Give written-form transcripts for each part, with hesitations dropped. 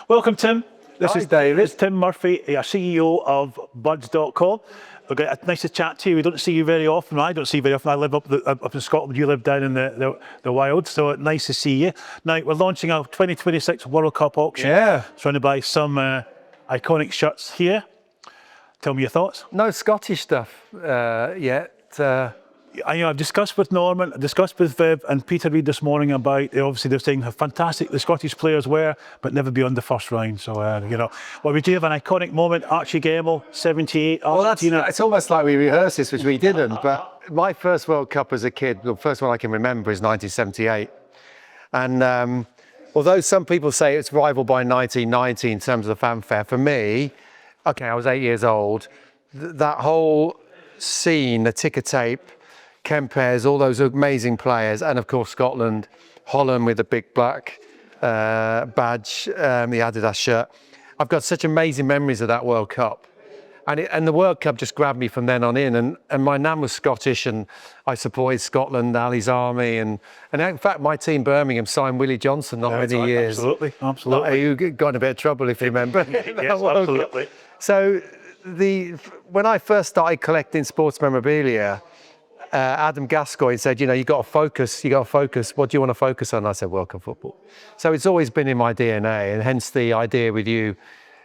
Welcome, Tim. This Hi, is David. It's Tim Murphy, CEO of Buds.com. Nice to chat to you. We don't see you very often. I don't see you very often. I live up in Scotland. You live down in the wilds, so nice to see you. Now, we're launching a 2026 World Cup auction. Yeah. Trying to buy some iconic shirts here. Tell me your thoughts. No Scottish stuff yet. I've discussed with Norman, discussed with Viv and Peter Reid this morning about, obviously they're saying how fantastic the Scottish players were, but never beyond the first round. So, well, we do have an iconic moment. Archie Gemmill, 78, Argentina. Well, it's almost like we rehearsed this, which we didn't. But my first World Cup as a kid, the first one I can remember is 1978. And although some people say it's rivaled by 1990 in terms of the fanfare, for me, okay, I was 8 years old. That whole scene, the ticker tape, Kempes, all those amazing players, and of course Scotland, Holland with the big black badge, the Adidas shirt. I've got such amazing memories of that World Cup, and the World Cup just grabbed me from then on in. And my nan was Scottish, and I supported Scotland, Ali's Army, and in fact my team Birmingham signed Willie Johnson not many years. Absolutely. You got in a bit of trouble if you remember. Yes, absolutely. So when I first started collecting sports memorabilia, Adam Gascoigne said, you got to focus. What do you want to focus on? I said, World Cup football. So it's always been in my DNA, and hence the idea with you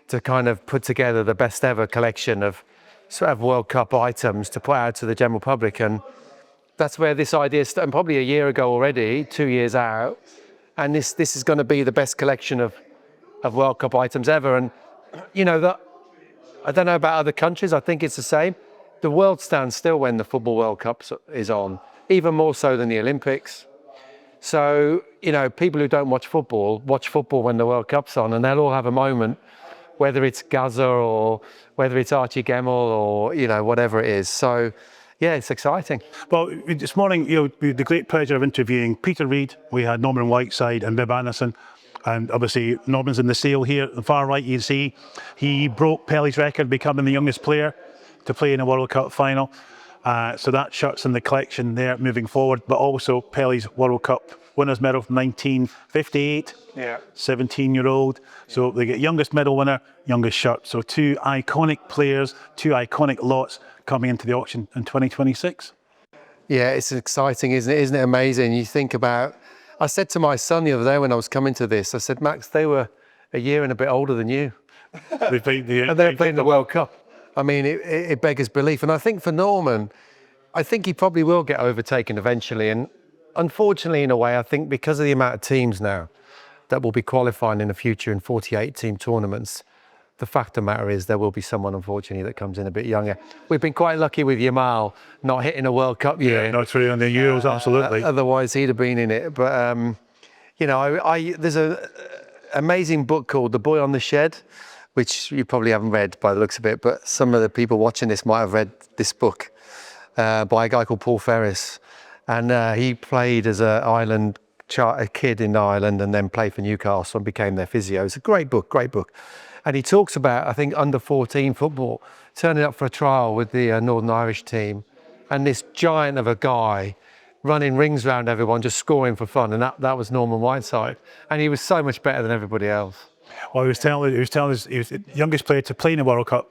to kind of put together the best ever collection of sort of World Cup items to put out to the general public. And that's where this idea started, probably a year ago already, 2 years out. And this is going to be the best collection of World Cup items ever. And, I don't know about other countries. I think it's the same. The world stands still when the Football World Cup is on, even more so than the Olympics. So, people who don't watch football when the World Cup's on, and they'll all have a moment, whether it's Gaza or whether it's Archie Gemmill or, whatever it is. So, yeah, it's exciting. Well, this morning, we had the great pleasure of interviewing Peter Reid. We had Norman Whiteside and Viv Anderson. And obviously, Norman's in the seal here. On the far right, you can see he broke Pellé's record, becoming the youngest player to play in a World Cup final. So that shirt's in the collection there moving forward, but also Pellé's World Cup winners medal from 1958, 17-year-old. So they get youngest medal winner, youngest shirt. So two iconic players, two iconic lots coming into the auction in 2026. Yeah, it's exciting, isn't it? Isn't it amazing? You think about, I said to my son the other day when I was coming to this, I said, Max, they were a year and a bit older than you. And they're playing the World Cup. I mean, it beggars belief. And I think for Norman, I think he probably will get overtaken eventually. And unfortunately, in a way, I think because of the amount of teams now that will be qualifying in the future in 48-team tournaments, the fact of the matter is there will be someone, unfortunately, that comes in a bit younger. We've been quite lucky with Yamal not hitting a World Cup year. Yeah, not really on the Euros, absolutely. Otherwise, he'd have been in it. But, there's an amazing book called The Boy on the Shed, which you probably haven't read by the looks of it, but some of the people watching this might have read this book by a guy called Paul Ferris. And he played as a kid in Ireland and then played for Newcastle and became their physio. It's a great book. And he talks about, I think, under 14 football, turning up for a trial with the Northern Irish team, and this giant of a guy running rings around everyone, just scoring for fun. And that was Norman Whiteside. And he was so much better than everybody else. Well, he was telling us he was the youngest player to play in the World Cup,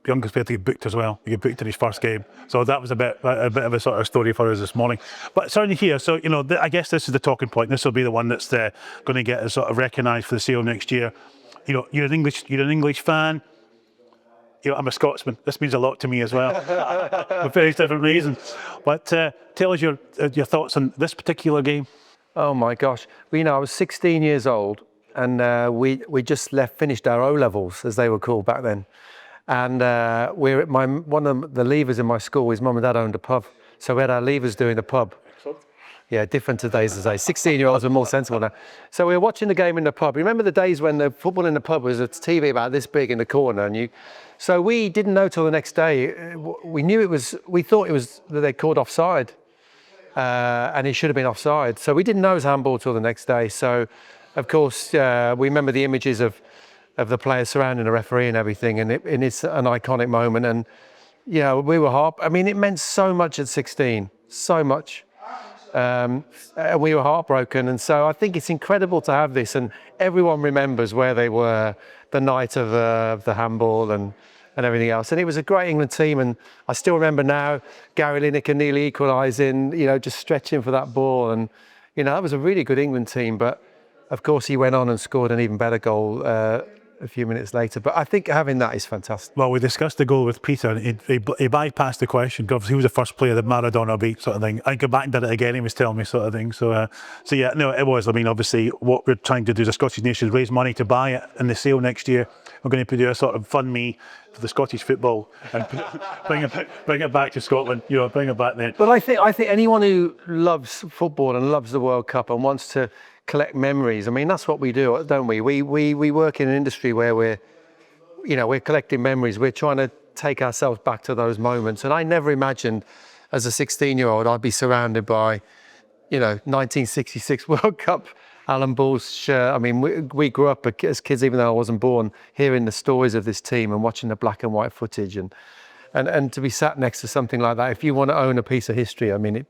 youngest player to get booked as well. He got booked in his first game. So that was a bit of a sort of story for us this morning. But certainly here, so I guess this is the talking point. This will be the one that's going to get us sort of recognised for the sale next year. You're an English fan. I'm a Scotsman. This means a lot to me as well, for various different reasons. But tell us your thoughts on this particular game. Oh my gosh! Well, I was 16 years old. And we just finished our O-levels, as they were called back then. And we're at one of the leavers in my school, his mum and dad owned a pub. So we had our leavers doing the pub. Excellent. Yeah, different to days as 16-year-olds are more sensible now. So we were watching the game in the pub. Remember the days when the football in the pub was a TV about this big in the corner? So we didn't know till the next day. We thought it was that they called offside. And it should have been offside. So we didn't know it was handball till the next day. So, of course, we remember the images of the players surrounding the referee and everything, and it's an iconic moment. And we were it meant so much at 16, so much. And we were heartbroken. And so I think it's incredible to have this, and everyone remembers where they were the night of the handball and everything else. And it was a great England team, and I still remember now Gary Lineker nearly equalising, just stretching for that ball. And, that was a really good England team. But, of course, he went on and scored an even better goal a few minutes later. But I think having that is fantastic. Well, we discussed the goal with Peter, and he bypassed the question because he was the first player that Maradona beat, sort of thing. I go back and did it again, he was telling me, sort of thing. So yeah, no, it was. I mean, obviously, what we're trying to do as a Scottish nation is raise money to buy it in the sale next year. We're going to do a sort of fund me for the Scottish football and bring it back to Scotland. Bring it back then. But I think anyone who loves football and loves the World Cup and wants to collect memories. I mean, that's what we do, don't we? We work in an industry where we're collecting memories. We're trying to take ourselves back to those moments. And I never imagined as a 16-year-old I'd be surrounded by, 1966 World Cup, Alan Ball's shirt. I mean, we grew up as kids, even though I wasn't born, hearing the stories of this team and watching the black and white footage. And to be sat next to something like that, if you want to own a piece of history, I mean,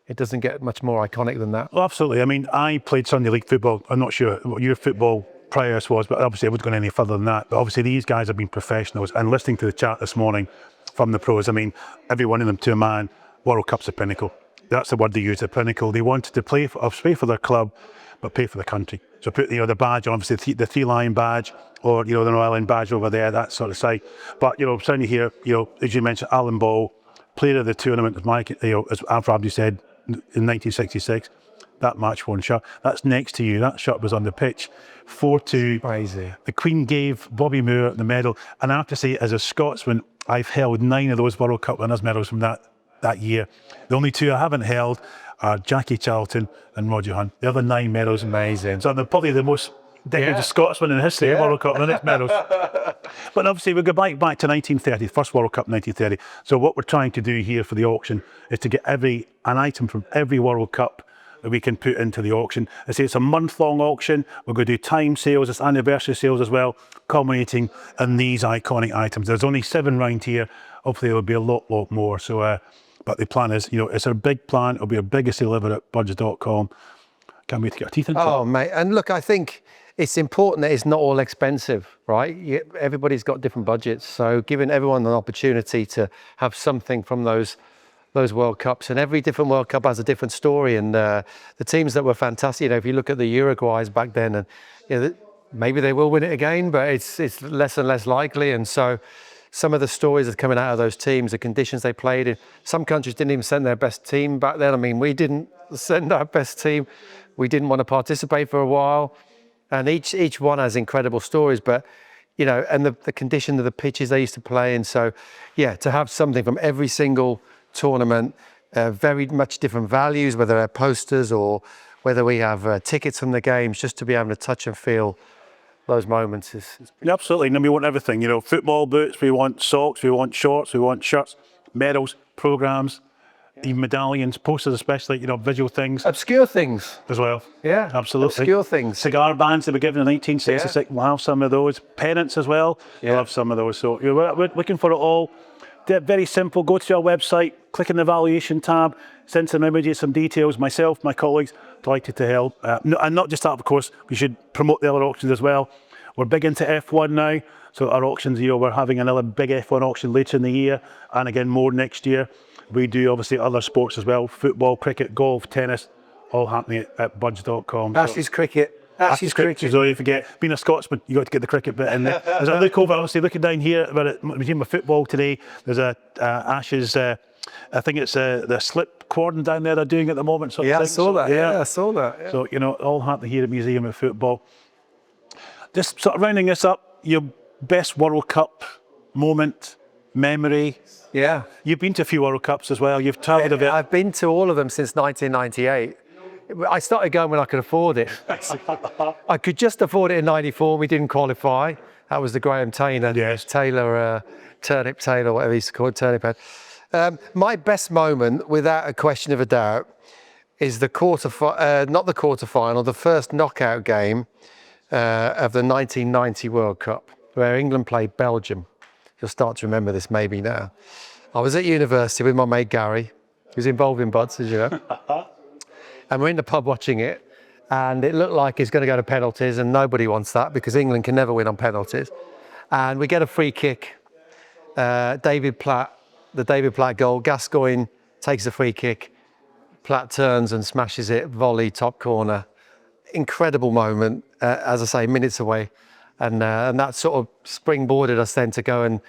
it doesn't get much more iconic than that. Well, absolutely. I mean, I played Sunday League football. I'm not sure what your football prior was, but obviously I wouldn't go any further than that. But obviously these guys have been professionals. And listening to the chat this morning from the pros, I mean, every one of them to a man, World Cup's a pinnacle. That's the word they use, a pinnacle. They wanted to play for their club, but play for the country. So put the badge on, obviously the Three Lion badge, or the Northern Ireland badge over there, that sort of side. But certainly here, as you mentioned, Alan Ball, player of the tournament, as Alfred Abdi said, in 1966, that match won shirt. That's next to you. That shirt was on the pitch. 4-2. Crazy. The Queen gave Bobby Moore the medal. And I have to say, as a Scotsman, I've held 9 of those World Cup winners' medals from that year. The only 2 I haven't held are Jackie Charlton and Roger Hunt. The other 9 medals. Amazing. So I'm probably the most decorated Scotsman in history of World Cup winners' medals. But obviously we go back to 1930, first World Cup 1930. So what we're trying to do here for the auction is to get an item from every World Cup that we can put into the auction. I say it's a month-long auction. We're going to do time sales, it's anniversary sales as well, culminating in these iconic items. There's only 7 round here. Hopefully there'll be a lot more. So, but the plan is, it's our big plan. It'll be our biggest sale ever at budget.com. Can't wait to get our teeth into it. Oh, mate. And look, I think it's important that it's not all expensive, right? Everybody's got different budgets. So giving everyone an opportunity to have something from those World Cups, and every different World Cup has a different story. And the teams that were fantastic, if you look at the Uruguays back then, and maybe they will win it again, but it's less and less likely. And so some of the stories that are coming out of those teams, the conditions they played in, some countries didn't even send their best team back then. I mean, we didn't send our best team. We didn't want to participate for a while. And each one has incredible stories, but, and the condition of the pitches they used to play in. So, to have something from every single tournament, very much different values, whether they're posters or whether we have tickets from the games, just to be able to touch and feel those moments is Absolutely. And we want everything, football boots, we want socks, we want shorts, we want shirts, medals, programmes, even medallions, posters especially, visual things. Obscure things. As well. Yeah. Absolutely. Obscure things. Cigar bands that were given in 1966, we'll have some of those. Pennants as well, we'll have some of those. So we're looking for it all. They're very simple. Go to our website, click on the valuation tab, send some images, some details. Myself, my colleagues, delighted to help. And not just that, of course, we should promote the other auctions as well. We're big into F1 now, so our auctions, we're having another big F1 auction later in the year, and again more next year. We do obviously other sports as well, football, cricket, golf, tennis, all happening at budge.com. Ashes cricket. Ashes cricket. So you forget, being a Scotsman, you got to get the cricket bit in there. There's a look over, obviously looking down here about it, museum of football today. There's a Ashes, I think it's the slip cordon down there they're doing at the moment. I saw that. Yeah, I saw that. Yeah. So, all happening here at Museum of Football. Just sort of rounding this up, your best World Cup moment, memory. Yeah. You've been to a few World Cups as well. You've travelled a bit. I've been to all of them since 1998. I started going when I could afford it. I could just afford it in 94. We didn't qualify. That was the Graham Taylor. Yes. Turnip Taylor, whatever he's called, Turnip Head. My best moment, without a question of a doubt, is not the quarterfinal, the first knockout game of the 1990 World Cup, where England played Belgium. You'll start to remember this maybe now. I was at university with my mate Gary, who's involved in Buds, as you know. and we're in the pub watching it, and it looked like it's going to go to penalties, and nobody wants that because England can never win on penalties. And we get a free kick. David Platt, the David Platt goal, Gascoigne takes a free kick. Platt turns and smashes it, volley, top corner. Incredible moment, as I say, minutes away. And that sort of springboarded us then to go and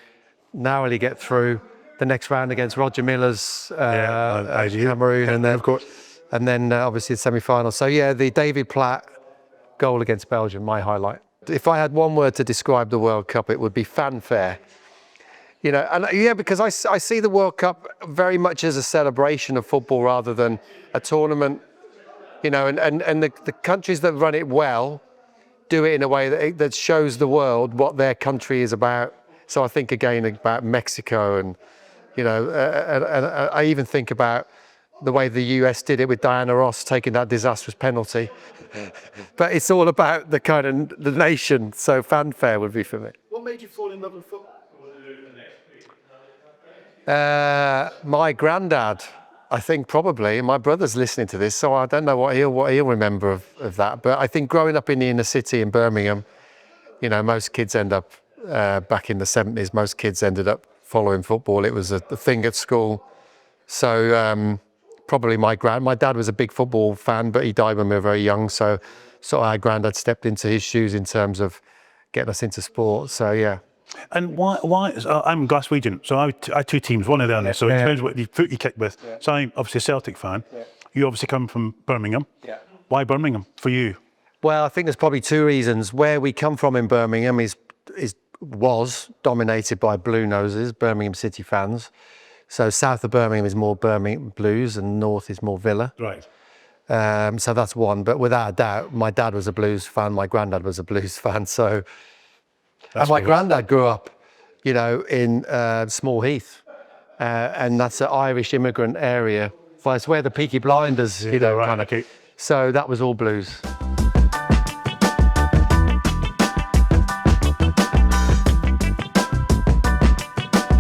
narrowly get through the next round against Roger Miller's Cameroon. And then, of course. And then obviously the semi-final. So yeah, the David Platt goal against Belgium, my highlight. If I had one word to describe the World Cup, it would be fanfare. You know, and yeah, because I see the World Cup very much as a celebration of football rather than a tournament. You know, and the countries that run it well do it in a way that shows the world what their country is about. So I think again about Mexico, and you know, and I even think about the way the US did it with Diana Ross taking that disastrous penalty. But it's all about the kind of the nation. So fanfare would be for me. What made you fall in love with football? My granddad, I think probably. My brother's listening to this, so I don't know what he'll remember of that. But I think growing up in the inner city in Birmingham, you know, most kids end up back in the 70s. Most kids ended up following football. It was a thing at school. So probably my dad was a big football fan, but he died when we were very young. So our granddad stepped into his shoes in terms of getting us into sport. So yeah. And why? I'm Glaswegian, so I had two teams, one of them. So it depends what foot you kick with. Yeah. So I'm obviously a Celtic fan. Yeah. You obviously come from Birmingham. Yeah. Why Birmingham for you? Well, I think there's probably two reasons. Where we come from in Birmingham was dominated by Blue Noses, Birmingham City fans. So south of Birmingham is more Birmingham Blues, and north is more Villa. Right. So that's one. But without a doubt, my dad was a Blues fan. My granddad was a Blues fan. So. And my granddad grew up, you know, in Small Heath, and that's an Irish immigrant area. Well, it's where the Peaky Blinders, you know, kind of. So that was all Blues.